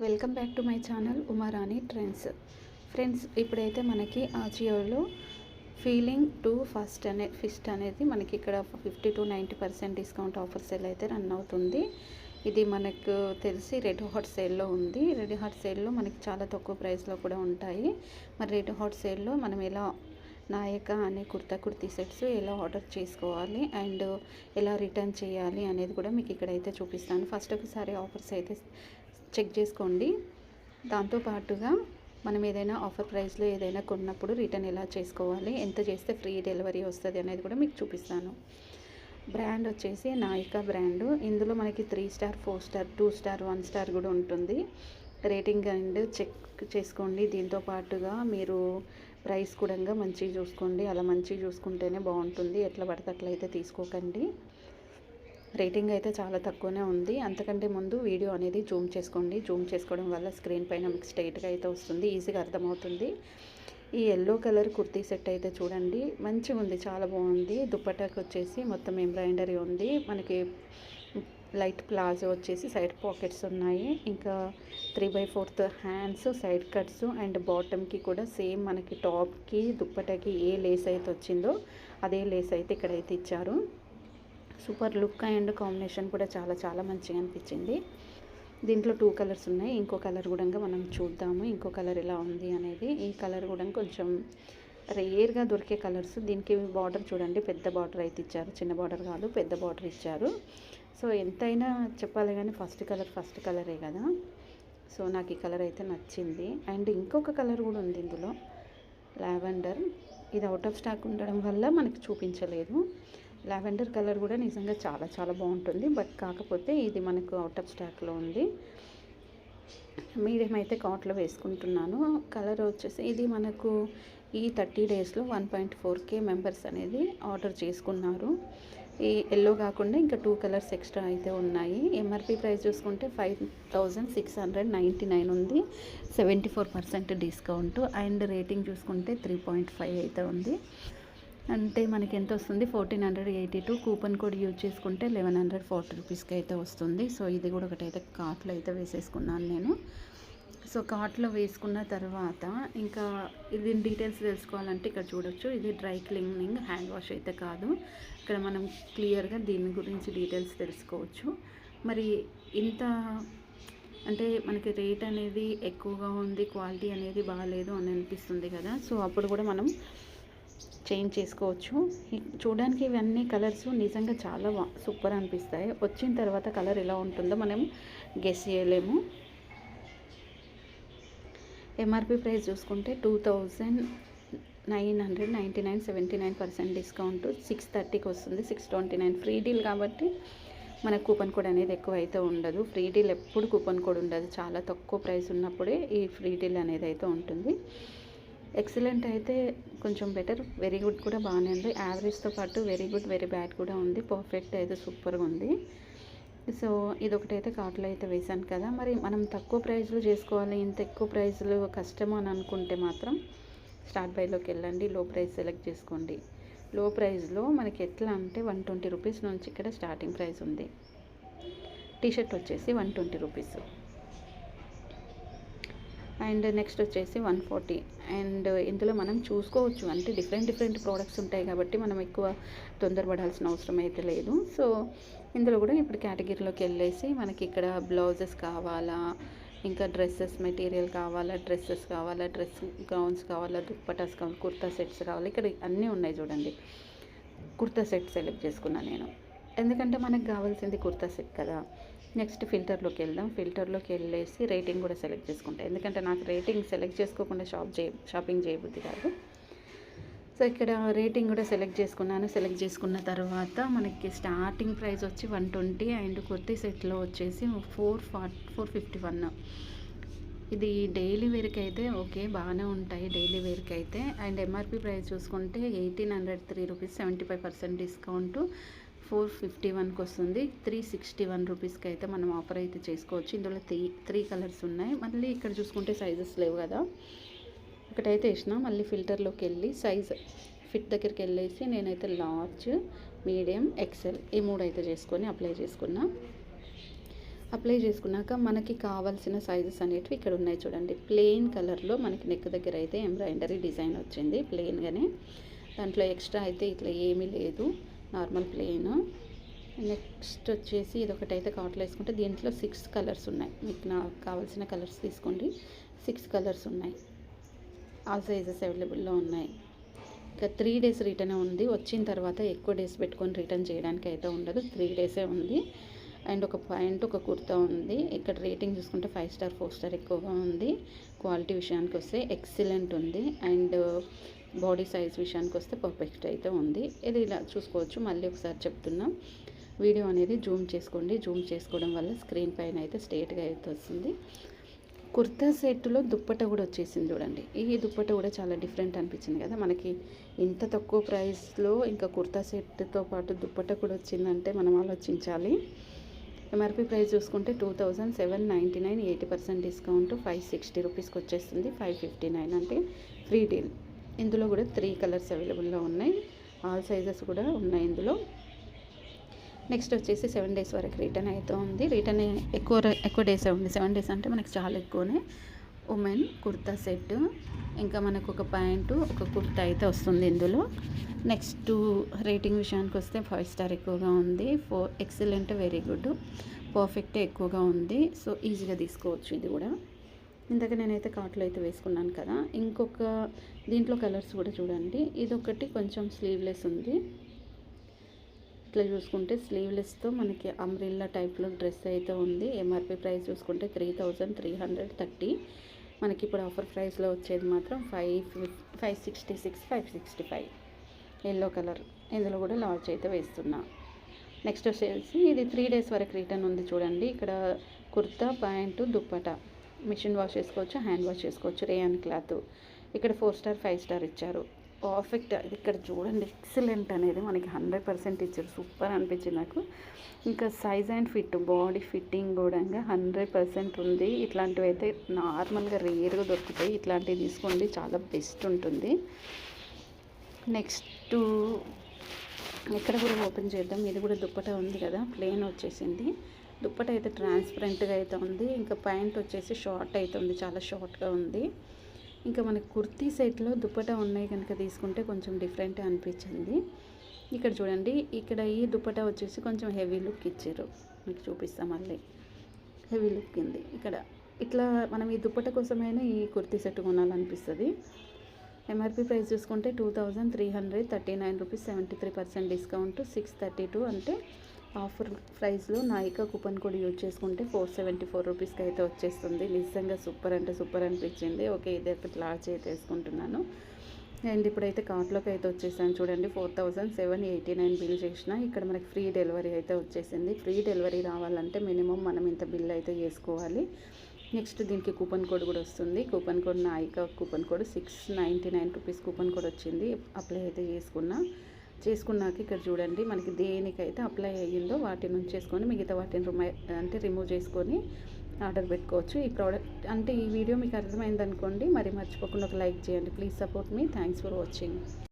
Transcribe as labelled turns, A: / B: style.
A: Welcome back to my channel Uma Rani trends. Friends, ఇప్పుడైతే మనకి ఆజియోలో feeling to fist అనేది మనకి ఇక్కడ 50 to 90% డిస్కౌంట్ ఆఫర్ సేల్ అయితే రన్ అవుతుంది. ఇది మనకు తెలిసి రెడ్ హాట్ సేల్లో ఉంది. రెడ్ హాట్ సేల్లో మనకి చాలా తక్కువ ప్రైస్లో కూడా ఉంటాయి. మరి రెడ్ హాట్ సేల్లో మనం ఎలా నాయక అనే కుర్తీ సెట్స్ ఎలా ఆర్డర్ చేసుకోవాలి అండ్ ఎలా రిటర్న్ చేయాలి అనేది కూడా మీకు ఇక్కడైతే చూపిస్తాను. ఫస్ట్ ఒకసారి ఆఫర్స్ అయితే చెక్ చేసుకోండి. దాంతోపాటుగా మనం ఏదైనా ఆఫర్ ప్రైస్లో ఏదైనా కొన్నప్పుడు రిటర్న్ ఎలా చేసుకోవాలి, ఎంత చేస్తే ఫ్రీ డెలివరీ వస్తుంది అనేది కూడా మీకు చూపిస్తాను. బ్రాండ్ వచ్చేసి నాయికా బ్రాండు. ఇందులో మనకి 3 స్టార్ 4 స్టార్ 2 స్టార్ 1 స్టార్ కూడా ఉంటుంది. రేటింగ్ అండ్ చెక్ చేసుకోండి. దీంతో పాటుగా మీరు ప్రైస్ కూడా మంచిగా చూసుకోండి. అలా మంచిగా చూసుకుంటేనే బాగుంటుంది. ఎట్లా పడితే అట్లయితే తీసుకోకండి. రేటింగ్ అయితే చాలా తక్కువనే ఉంది. అంతకంటే ముందు వీడియో అనేది జూమ్ చేసుకోండి. జూమ్ చేసుకోవడం వల్ల స్క్రీన్ పైన మీకు స్ట్రైట్గా అయితే వస్తుంది, ఈజీగా అర్థమవుతుంది. ఈ ఎల్లో కలర్ కుర్తీ సెట్ అయితే చూడండి, మంచిగా ఉంది, చాలా బాగుంది. దుప్పటాకి వచ్చేసి మొత్తం ఎంబ్రాయిడరీ ఉంది. మనకి లైట్ ప్లాజో వచ్చేసి సైడ్ పాకెట్స్ ఉన్నాయి. ఇంకా 3/4 హ్యాండ్స్, సైడ్ కట్స్ అండ్ బాటమ్కి కూడా సేమ్ మనకి టాప్కి దుప్పటాకి ఏ లేస్ అయితే వచ్చిందో అదే లేస్ అయితే ఇక్కడైతే ఇచ్చారు. సూపర్ లుక్ అండ్ కాంబినేషన్ కూడా చాలా చాలా మంచిగా అనిపించింది. దీంట్లో 2 కలర్స్ ఉన్నాయి. ఇంకో కలర్ కూడా మనం చూద్దాము, ఇంకో కలర్ ఎలా ఉంది అనేది. ఈ కలర్ కూడా కొంచెం రేర్గా దొరికే కలర్స్. దీనికి బార్డర్ చూడండి, పెద్ద బార్డర్ అయితే ఇచ్చారు, చిన్న బార్డర్ కాదు, పెద్ద బార్డర్ ఇచ్చారు. సో ఎంతైనా చెప్పాలి కానీ ఫస్ట్ కలరే కదా. సో నాకు ఈ కలర్ అయితే నచ్చింది. అండ్ ఇంకొక కలర్ కూడా ఉంది ఇందులో, లావెండర్. ఇది అవుట్ ఆఫ్ స్టాక్ ఉండడం వల్ల మనకి చూపించలేదు. లావెండర్ కలర్ కూడా నిజంగా చాలా చాలా బాగుంటుంది. బట్ కాకపోతే ఇది మనకు అవుట్ ఆఫ్ స్టాక్లో ఉంది. మీడియం అయితే కాట్లో వేసుకుంటున్నాను. కలర్ వచ్చేసి ఇది మనకు ఈ 30 డేస్లో 1.4K మెంబర్స్ అనేది ఆర్డర్ చేసుకున్నారు. ఈ ఎల్లో కాకుండా ఇంకా 2 కలర్స్ ఎక్స్ట్రా అయితే ఉన్నాయి. ఎంఆర్పి ప్రైస్ చూసుకుంటే 5699 ఉంది, 74% డిస్కౌంట్. అండ్ రేటింగ్ చూసుకుంటే 3.5 అయితే ఉంది. అంటే మనకి ఎంత వస్తుంది, 1482. కూపన్ కోడ్ యూజ్ చేసుకుంటే 1140 రూపీస్కి అయితే వస్తుంది. సో ఇది కూడా ఒకటైతే కార్ట్లో అయితే వేసేసుకున్నాను నేను. సో కార్ట్లో వేసుకున్న తర్వాత ఇంకా దీని డీటెయిల్స్ తెలుసుకోవాలంటే ఇక్కడ చూడొచ్చు. ఇది డ్రై క్లీనింగ్, హ్యాండ్ వాష్ అయితే కాదు. ఇక్కడ మనం క్లియర్గా దీని గురించి డీటెయిల్స్ తెలుసుకోవచ్చు. మరి ఇంత అంటే మనకి రేట్ అనేది ఎక్కువగా ఉంది, క్వాలిటీ అనేది బాగాలేదు అని అనిపిస్తుంది కదా. సో అప్పుడు కూడా మనం చేంజ్ చేసుకోవచ్చు. చూడడానికి ఇవన్నీ కలర్స్ నిజంగా చాలా సూపర్ అనిపిస్తాయి. వచ్చిన తర్వాత కలర్ ఎలా ఉంటుందో మనం గెస్ చేయలేము. ఎంఆర్పి ప్రైస్ చూసుకుంటే 2999, 79% డిస్కౌంట్. 630కి వస్తుంది, 629 ఫ్రీ డీల్ కాబట్టి మన కూపన్ కోడ్ అనేది ఎక్కువ అయితే ఉండదు. ఫ్రీ డీల్ ఎప్పుడు కూపన్ కోడ్ ఉండదు, చాలా తక్కువ ప్రైస్ ఉన్నప్పుడే ఈ ఫ్రీ డీల్ అనేది అయితే ఉంటుంది. ఎక్సలెంట్ అయితే కొంచెం బెటర్, వెరీ గుడ్ కూడా బాగానే ఉంది. యావరేజ్తో పాటు వెరీ గుడ్, వెరీ బ్యాడ్ కూడా ఉంది. పర్ఫెక్ట్ అయితే సూపర్గా ఉంది. సో ఇదొకటైతే కార్ట్లో అయితే వేసాను కదా. మరి మనం తక్కువ ప్రైస్లో చేసుకోవాలి, ఇంత ఎక్కువ ప్రైస్లో కష్టం అని అనుకుంటే మాత్రం స్టార్ట్ బైలోకి వెళ్ళండి, లో ప్రైస్ సెలెక్ట్ చేసుకోండి. లో ప్రైస్లో మనకి ఎట్లా అంటే 120 రూపీస్ నుంచి ఇక్కడ స్టార్టింగ్ ప్రైస్ ఉంది. టీషర్ట్ వచ్చేసి 120 రూపీస్. అండ్ నెక్స్ట్ వచ్చేసి 140. అండ్ ఇందులో మనం చూసుకోవచ్చు, అంటే డిఫరెంట్ ప్రోడక్ట్స్ ఉంటాయి కాబట్టి మనం ఎక్కువ తొందరపడాల్సిన అవసరం అయితే లేదు. సో ఇందులో కూడా ఇప్పుడు కేటగిరీలోకి వెళ్ళేసి మనకి ఇక్కడ బ్లౌజెస్ కావాలా, ఇంకా డ్రెస్సెస్ మెటీరియల్ కావాలా, డ్రెస్ గౌన్స్ కావాలా, దుప్పటాస్ కావాలి, కుర్తా సెట్స్ కావాలి, ఇక్కడ అన్నీ ఉన్నాయి చూడండి. కుర్తా సెట్ సెలెక్ట్ చేసుకున్నాను నేను, ఎందుకంటే మనకు కావాల్సింది కుర్తా సెట్ కదా. నెక్స్ట్ ఫిల్టర్లోకి వెళ్దాం. ఫిల్టర్లోకి వెళ్ళేసి రేటింగ్ కూడా సెలెక్ట్ చేసుకుంటాను, ఎందుకంటే నాకు రేటింగ్ సెలెక్ట్ చేసుకోకుండా షాపింగ్ చేయబుద్ధి కాదు. సో ఇక్కడ రేటింగ్ కూడా సెలెక్ట్ చేసుకున్నాను. సెలెక్ట్ చేసుకున్న తర్వాత మనకి స్టార్టింగ్ ప్రైస్ వచ్చి 120 అండ్ కుర్తీ సెట్లో వచ్చేసి 451. ఇది డైలీ వేర్కి అయితే ఓకే, బాగానే ఉంటాయి డైలీ వేర్కి అయితే. అండ్ ఎంఆర్పి ప్రైస్ చూసుకుంటే 1803 రూపీస్, 75% డిస్కౌంట్, 451కి వస్తుంది. 361 రూపీస్కి అయితే మనం ఆఫర్ అయితే చేసుకోవచ్చు. ఇందులో 3 కలర్స్ ఉన్నాయి. మళ్ళీ ఇక్కడ చూసుకుంటే సైజెస్ లేవు కదా, ఒకటైతే వేసిన. మళ్ళీ ఫిల్టర్లోకి వెళ్ళి సైజ్ ఫిట్ దగ్గరికి వెళ్ళేసి నేనైతే లార్జ్, మీడియం, ఎక్సెల్ ఈ 3 అయితే చేసుకొని అప్లై చేసుకున్నా. అప్లై చేసుకున్నాక మనకి కావాల్సిన సైజెస్ అనేటివి ఇక్కడ ఉన్నాయి చూడండి. ప్లెయిన్ కలర్లో మనకి నెక్ దగ్గర అయితే ఎంబ్రాయిడరీ డిజైన్ వచ్చింది ప్లెయిన్గానే. దాంట్లో ఎక్స్ట్రా అయితే ఇట్లా ఏమీ లేదు, నార్మల్ ప్లెయిన్. నెక్స్ట్ వచ్చేసి ఇదొకటైతే కాట్లో వేసుకుంటే దీంట్లో 6 కలర్స్ ఉన్నాయి. మీకు నాకు కావాల్సిన కలర్స్ తీసుకోండి. 6 కలర్స్ ఉన్నాయి, ఆల్ సైజెస్ అవైలబుల్లో ఉన్నాయి. ఇంకా 3 డేస్ రిటర్న్ ఉంది. వచ్చిన తర్వాత ఎక్కువ డేస్ పెట్టుకొని రిటర్న్ చేయడానికి అయితే ఉండదు, 3 డేసే ఉంది. అండ్ ఒక ప్యాంట్, ఒక కుర్తా ఉంది. ఇక్కడ రేటింగ్ చూసుకుంటే 5 స్టార్ 4 స్టార్ ఎక్కువగా ఉంది. క్వాలిటీ విషయానికి వస్తే ఎక్సలెంట్ ఉంది. అండ్ బాడీ సైజ్ విషయానికి వస్తే పర్ఫెక్ట్ అయితే ఉంది. ఇది ఇలా చూసుకోవచ్చు. మళ్ళీ ఒకసారి చెప్తున్నాం, వీడియో అనేది జూమ్ చేసుకోండి. జూమ్ చేసుకోవడం వల్ల స్క్రీన్ పైన అయితే స్ట్రేట్గా అయితే వస్తుంది. కుర్తా సెట్లో దుప్పట కూడా వచ్చేసింది చూడండి. ఈ దుప్పట కూడా చాలా డిఫరెంట్ అనిపించింది కదా మనకి. ఇంత తక్కువ ప్రైస్లో ఇంకా కుర్తా సెట్తో పాటు దుప్పట కూడా వచ్చిందంటే మనం ఆలోచించాలి. ఎంఆర్పి ప్రైస్ చూసుకుంటే 2799, 80% డిస్కౌంట్ 560 రూపీస్కి వచ్చేస్తుంది. 559 అంటే ఫ్రీ డీల్. ఇందులో కూడా 3 కలర్స్ అవైలబుల్లో ఉన్నాయి, ఆల్ సైజెస్ కూడా ఉన్నాయి ఇందులో. నెక్స్ట్ వచ్చేసి 7 డేస్ వరకు రిటర్న్ అయితే ఉంది. రిటర్న్ ఎక్కువ డేసే ఉంది. 7 డేస్ అంటే మనకి చాలా ఎక్కువనే. ఉమెన్ కుర్తా సెట్, ఇంకా మనకు ఒక ప్యాంటు, ఒక కుర్తా అయితే వస్తుంది ఇందులో. నెక్స్ట్ రేటింగ్ విషయానికి వస్తే 5 స్టార్ ఎక్కువగా ఉంది. ఎక్సలెంట్, వెరీ గుడ్, పర్ఫెక్ట్ ఎక్కువగా ఉంది. సో ఈజీగా తీసుకోవచ్చు ఇది కూడా. ఇందాక నేనైతే కార్ట్లో అయితే వేసుకున్నాను కదా. ఇంకొక దీంట్లో కలర్స్ కూడా చూడండి. ఇదొకటి కొంచెం స్లీవ్లెస్ ఉంది. ఇట్లా చూసుకుంటే స్లీవ్లెస్తో మనకి అంబ్రెల్లా టైప్లో డ్రెస్ అయితే ఉంది. ఎంఆర్పి ప్రైస్ చూసుకుంటే 3330. మనకి ఇప్పుడు ఆఫర్ ప్రైస్లో వచ్చేది మాత్రం 566, 565. ఎల్లో కలర్, ఇందులో కూడా లార్జ్ అయితే వేస్తున్నా. నెక్స్ట్ వచ్చేసి ఇది 3 డేస్ వరకు రిటర్న్ ఉంది చూడండి. ఇక్కడ కుర్తా, ప్యాంటు, దుప్పట మిషన్ వాష్ చేసుకోవచ్చు, హ్యాండ్ వాష్ చేసుకోవచ్చు. Rayon cloth. ఇక్కడ 4 స్టార్ 5 స్టార్ ఇచ్చారు. పర్ఫెక్ట్. ఇక్కడ చూడండి, ఎక్సలెంట్ అనేది మనకి 100% ఇచ్చారు. సూపర్ అనిపించింది నాకు. ఇంకా size and fit, body fitting కూడా 100% ఉంది. ఇట్లాంటివి అయితే నార్మల్గా రేర్గా దొరుకుతాయి. ఇట్లాంటివి తీసుకోండి, చాలా బెస్ట్ ఉంటుంది. నెక్స్ట్ ఇక్కడ కూడా ఓపెన్ చేద్దాం. ఇది కూడా దుప్పట ఉంది కదా, ప్లెయిన్ వచ్చేసింది. దుప్పట అయితే ట్రాన్స్పరెంట్గా అయితే ఉంది. ఇంకా ప్యాంట్ వచ్చేసి షార్ట్ అయితే ఉంది, చాలా షార్ట్గా ఉంది. ఇంకా మనకి కుర్తీ సెట్లో దుప్పట ఉన్నాయి కనుక తీసుకుంటే కొంచెం డిఫరెంట్ అనిపించింది. ఇక్కడ చూడండి, ఇక్కడ ఈ దుప్పట వచ్చేసి కొంచెం హెవీ లుక్ ఇచ్చారు. మీకు చూపిస్తాం మళ్ళీ. హెవీ లుక్ ఉంది ఇక్కడ. ఇట్లా మనం ఈ దుప్పట కోసమైనా ఈ కుర్తీ సెట్ కొనాలనిపిస్తుంది. ఎంఆర్పి ప్రైస్ చూసుకుంటే 2339 రూపీస్, 73% డిస్కౌంట్ 632. అంటే ఆఫర్ ప్రైస్లో నాయికా కూపన్ కోడ్ యూజ్ చేసుకుంటే 474 రూపీస్కి అయితే వచ్చేస్తుంది. నిజంగా సూపర్ అంటే సూపర్ అనిపించింది. ఓకే, ఇదే లార్జ్ అయితే వేసుకుంటున్నాను. అండ్ ఇప్పుడైతే కార్ట్లోకి అయితే వచ్చేసాను చూడండి. 4789 బిల్ చేసిన. ఇక్కడ మనకి ఫ్రీ డెలివరీ అయితే వచ్చేసింది. ఫ్రీ డెలివరీ రావాలంటే మినిమం మనం ఇంత బిల్ అయితే చేసుకోవాలి. నెక్స్ట్ దీనికి కూపన్ కోడ్ కూడా వస్తుంది. కూపన్ కోడ్ నాయికా coupon code 699 rupees coupon code వచ్చింది. అప్లై అయితే చేసుకున్నాక ఇక్కడ చూడండి, మనకి దేనికైతే అప్లై అయ్యిందో వాటి నుంచి చేసుకొని మిగతా వాటిని రిమూవ్ చేసుకొని ఆర్డర్ పెట్టుకోవచ్చు. ఈ ప్రోడక్ట్ అంటే ఈ వీడియో మీకు అర్థమైంది అనుకోండి. మరి మర్చిపోకుండా ఒక లైక్ చేయండి. Please support me. Thanks for watching.